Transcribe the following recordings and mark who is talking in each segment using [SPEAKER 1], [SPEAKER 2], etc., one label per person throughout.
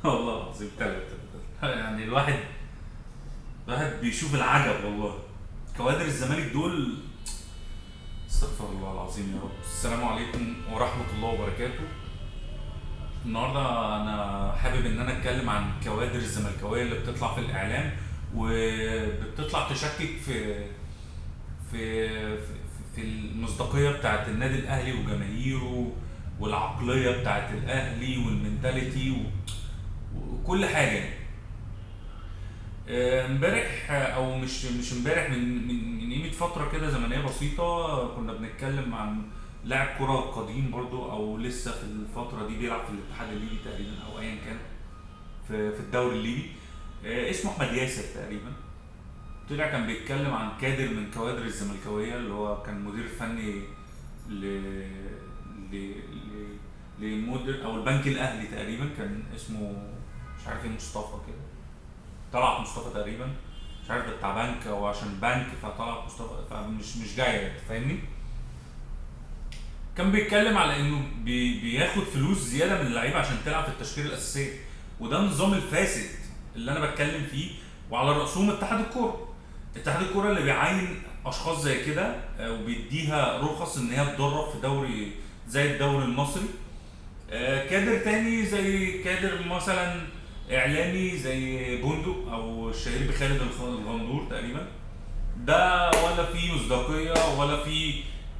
[SPEAKER 1] والله العظيم تلاتة. يعني الواحد بيشوف العجب والله. كوادر الزمالك دول، استغفر الله العظيم يا رب. السلام عليكم ورحمة الله وبركاته. النهارده انا حابب ان انا اتكلم عن كوادر الزملكاويه اللي بتطلع في الاعلام، وبتطلع تشكك في المصداقيه بتاعت النادي الاهلي وجماهيره، والعقليه بتاعت الاهلي والمنتاليتي وكل حاجه. امبارح او مش امبارح، من قيمه فتره كده زمنيه بسيطه، كنا بنتكلم عن لاعب كره قديم برضو، او لسه في الفتره دي بيلعب في الاتحاد الليبي تقريبا، او ايا كان في الدوري الليبي. اسمه احمد ياسر تقريبا. طلع كان بيتكلم عن كادر من كوادر الزملكاويه، اللي هو كان مدير فني ل ل لمدير او البنك الاهلي تقريبا، كان اسمه مش عارف ايه، مصطفى كده، طلعت مصطفى تقريبا. مش عارف ده بتاع بنك او عشان بنك فطلعت مصطفى، فمش جايه، فاهمني. كان بيتكلم على انه بياخد فلوس زياده من اللعيبه عشان تلعب في التشكيله الاساسيه، وده النظام الفاسد اللي انا بتكلم فيه. وعلى راسهم اتحاد الكوره. اتحاد الكوره اللي بيعين اشخاص زي كده، وبيديها رخص ان هي تدرب في دوري زي الدوري المصري. كادر تاني زي كادر مثلا اعلامي زي بندق او الشهير بخالد الغندور تقريبا. ده ولا في مصداقيه، ولا في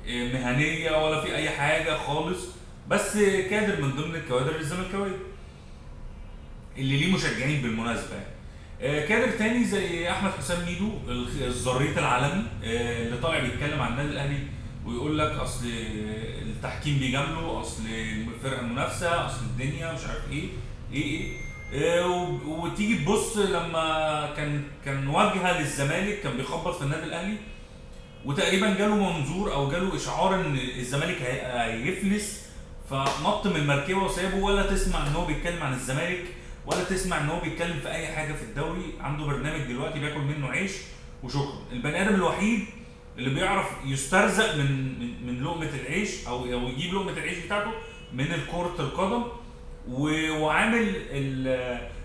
[SPEAKER 1] مهنيه، ولا في اي حاجه خالص. بس كادر من ضمن الكوادر الزملكاويه اللي ليه مشجعين بالمناسبه يعني. كادر تاني زي احمد حسام ميدو، الزريط العالمي، اللي طالع بيتكلم عن النادي الاهلي ويقول لك اصل التحكيم بيجامله، اصل الفرقه المنافسه، اصل الدنيا مش عارف ايه ايه. وتيجي تبص لما كان واجهه للزمالك، كان بيخبط في النادي الاهلي، وتقريبا جاله منظور او جاله اشعار ان الزمالك هيفلس، فنط من المركبه وسابه. ولا تسمع ان هو بيتكلم عن الزمالك، ولا تسمع ان هو بيتكلم في اي حاجه في الدوري. عنده برنامج دلوقتي بياكل منه عيش وشكرا. البني ادم الوحيد اللي بيعرف يسترزق من لقمه العيش، او يجيب لقمه العيش بتاعته من كره القدم. وعامل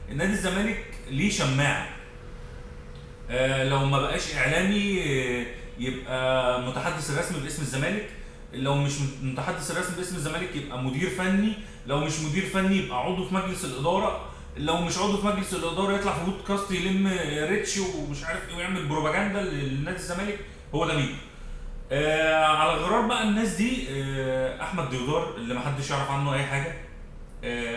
[SPEAKER 1] النادي الزمالك ليه شماعه. لو ما بقاش اعلامي، يبقى متحدث الرسمي باسم الزمالك. لو مش متحدث الرسمي باسم الزمالك يبقى مدير فني. لو مش مدير فني يبقى عضو في مجلس الاداره. لو مش عضو في مجلس الاداره يطلع في بودكاست يلم ريتش ومش عارف ايه، ويعمل بروباجندا للنادي الزمالك. هو ده مين. على غرار بقى الناس دي، احمد ديودار اللي محدش يعرف عنه اي حاجه.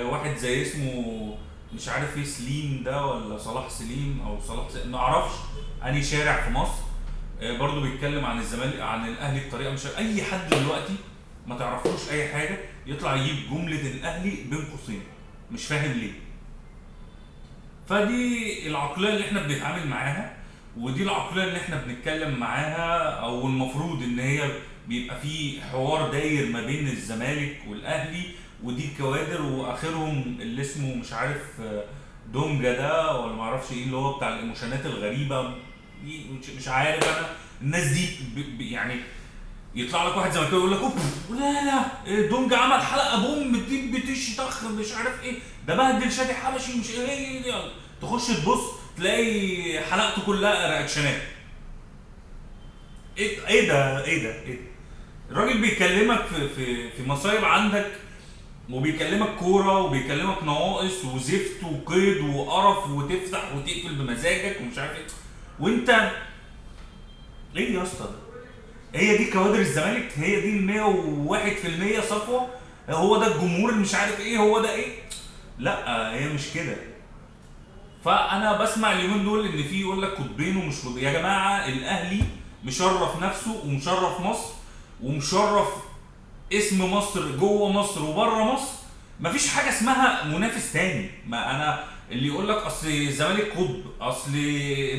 [SPEAKER 1] واحد زي اسمه مش عارف ايه، سليم ده ولا صلاح سليم او صلاح سليم، ما اعرفش اني شارع في مصر. برضو بيتكلم عن الزمالك عن الاهلي بطريقه مش اي حد دلوقتي ما تعرفوش اي حاجه يطلع يجيب جمله الاهلي بين قوسين. مش فاهم ليه. فدي العقليه اللي احنا بنتعامل معاها، ودي العقليه اللي احنا بنتكلم معاها، او المفروض ان هي بيبقى في حوار داير ما بين الزمالك والاهلي. ودي الكوادر، واخرهم اللي اسمه مش عارف دونجا ده ولا ما اعرفش ايه، اللي هو بتاع الايموشنات الغريبه دي. مش عارف انا الناس دي يعني يطلع لك واحد زملكاوي يقول لك اوب، لا لا دونجا عمل حلقه بوم دي بتش طخ مش عارف ايه، ده بهدل شادي حبشي مش ايه، يلا تخش تبص تلاقي حلقته كلها رياكشنات. ايه ده. الراجل بيكلمك في مصايب عندك، وبيكلمك كوره، وبيكلمك نواقص وزفت وقيد وقرف، وتفتح وتقفل بمزاجك ومش عارف ايه. وانت ايه يا اسطى ده؟ هي دي كوادر الزمالك؟ هي دي ال 101% صفوه؟ هو ده الجمهور اللي مش عارف ايه؟ هو ده ايه؟ لا، هي مش كده. فانا بسمع اليومين دول ان في يقول لك قطبين ومش قطبين. يا جماعه الاهلي مشرف نفسه ومشرف مصر ومشرف اسم مصر جوه مصر وبره مصر. مفيش حاجه اسمها منافس تاني. ما انا اللي يقول لك اصل الزمالك قطب، اصل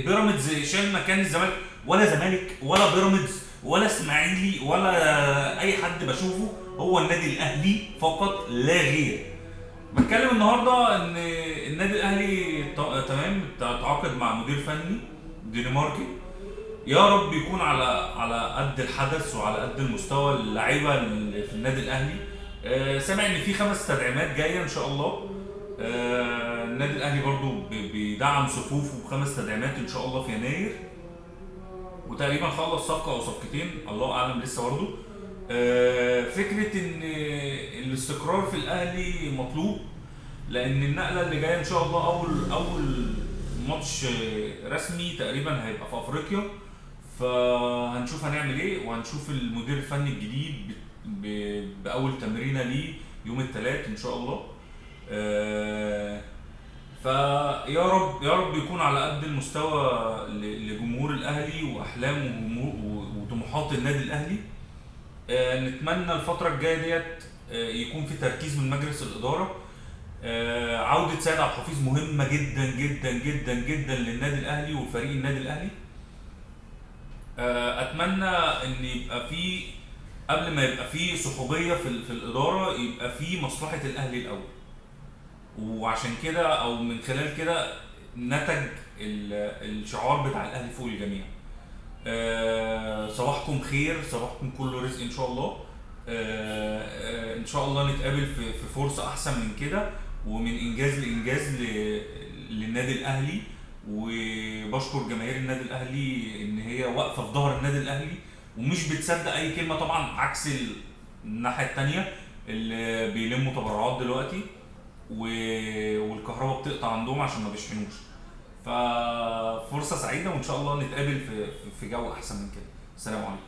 [SPEAKER 1] بيراميدز شال مكان الزمالك، ولا زمالك ولا بيراميدز ولا اسماعيلي ولا اي حد بشوفه، هو النادي الاهلي فقط لا غير. بتكلم النهارده ان النادي الاهلي تمام تعاقد مع مدير فني دنماركي. يا رب يكون على قد الحدث وعلى قد المستوى اللعيبه اللي في النادي الاهلي. سامع ان في 5 تدعيمات جايه ان شاء الله. النادي الاهلي برضو بيدعم صفوفه ب5 تدعيمات ان شاء الله في يناير، وتقريبا خلص صفقه او صفقتين الله اعلم لسه برضو. فكره ان الاستقرار في الاهلي مطلوب، لان النقله اللي جايه ان شاء الله اول ماتش رسمي تقريبا هيبقى في افريقيا، فهنشوف هنعمل ايه، وهنشوف المدير الفني الجديد باول تمرينه ليه يوم الثلاث ان شاء الله. فيا رب يا رب يكون على قد المستوى لجمهور الاهلي واحلام وطموحات النادي الاهلي. نتمنى الفتره الجايه ديت يكون في تركيز من مجلس الاداره. عوده سيد عبد الحفيظ مهمه جدا جدا جدا جدا للنادي الاهلي وفريق النادي الاهلي. اتمنى ان يبقى في قبل ما يبقى في صحوبيه في الاداره يبقى في مصلحه الاهلي الاول، وعشان كده او من خلال كده نتج الشعار بتاع الاهلي فوق الجميع. صباحكم خير، صباحكم كله رزق ان شاء الله. ان شاء الله نتقابل في فرصه احسن من كده، ومن انجاز لانجاز للنادي الاهلي. وبشكر جماهير النادي الاهلي ان هي واقفه في ظهر النادي الاهلي ومش بتصدق اي كلمه، طبعا عكس الناحيه الثانيه اللي بيلموا تبرعات دلوقتي والكهرباء بتقطع عندهم عشان ما بيشحنوش. ففرصه سعيده، وان شاء الله نتقابل في جو احسن من كده. السلام عليكم.